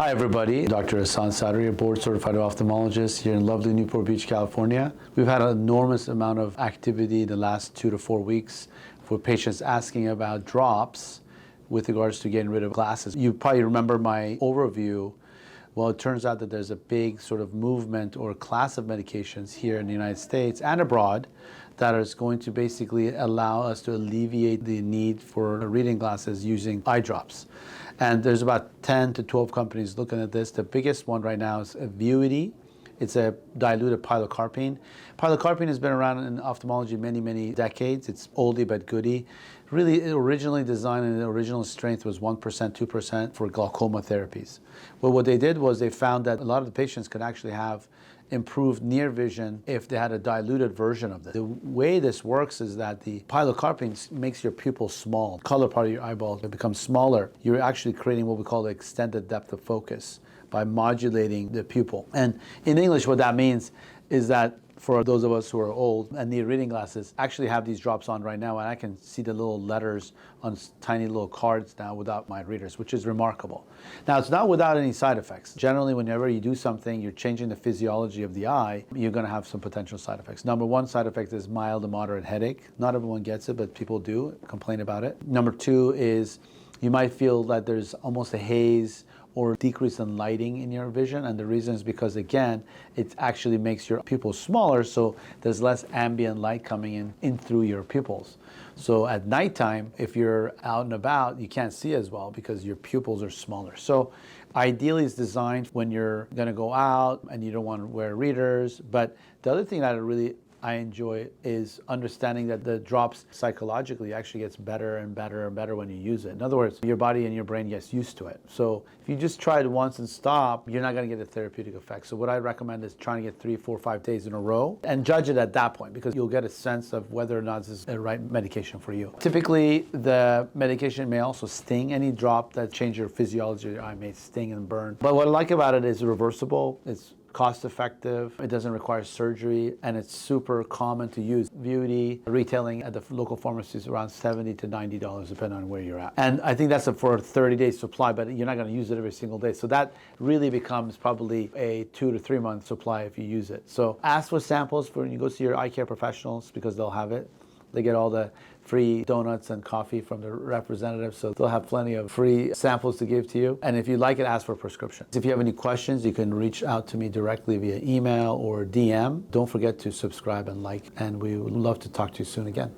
Hi everybody, Dr. Ehsan Sadri, a board certified ophthalmologist here in lovely Newport Beach, California. We've had an enormous amount of activity the last 2 to 4 weeks for patients asking about drops with regards to getting rid of glasses. You probably remember my overview. Well, it turns out that there's a big sort of movement or class of medications here in the United States and abroad that is going to basically allow us to alleviate the need for reading glasses using eye drops. And there's about 10 to 12 companies looking at this. The biggest one right now is Vuity. It's a diluted pilocarpine. Pilocarpine has been around in ophthalmology many decades. It's oldie but goodie. Really originally designed and the original strength was 1%, 2% for glaucoma therapies. Well, what they did was they found that a lot of the patients could actually have improved near vision if they had a diluted version of this. The way this works is that the pilocarpine makes your pupil small. The color part of your eyeball becomes smaller. You're actually creating what we call the extended depth of focus by modulating the pupil. And in English, what that means is that for those of us who are old and need reading glasses, actually have these drops on right now, and I can see the little letters on tiny little cards now without my readers, which is remarkable. Now, it's not without any side effects. Generally, whenever you do something, you're changing the physiology of the eye, you're going to have some potential side effects. Number one side effect is mild to moderate headache. Not everyone gets it, but people do complain about it. Number two is you might feel that there's almost a haze or decrease in lighting in your vision, and the reason is because, again, it actually makes your pupils smaller, so there's less ambient light coming in through your pupils. So at nighttime, if you're out and about, you can't see as well because your pupils are smaller. So ideally it's designed when you're gonna go out and you don't want to wear readers. But the other thing that I enjoy is understanding that the drops psychologically actually gets better and better and better when you use it. In other words, your body and your brain gets used to it. So if you just try it once and stop, you're not going to get a therapeutic effect. So what I recommend is trying to get 3, 4, 5 days in a row and judge it at that point, because you'll get a sense of whether or not this is the right medication for you. Typically, the medication may also sting. Any drop that changes your physiology of your eye may sting and burn. But what I like about it is reversible. It's cost effective, it doesn't require surgery, and it's super common to use. Vuity retailing at the local pharmacies around $70 to $90 depending on where you're at. And I think that's for a 30-day supply, but you're not going to use it every single day. So that really becomes probably a 2 to 3 month supply if you use it. So ask for samples for when you go see your eye care professionals, because they'll have it. They get all the free donuts and coffee from the representatives, so they'll have plenty of free samples to give to you. And if you like it, ask for a prescription. If you have any questions, you can reach out to me directly via email or DM. Don't forget to subscribe and like, and we would love to talk to you soon again.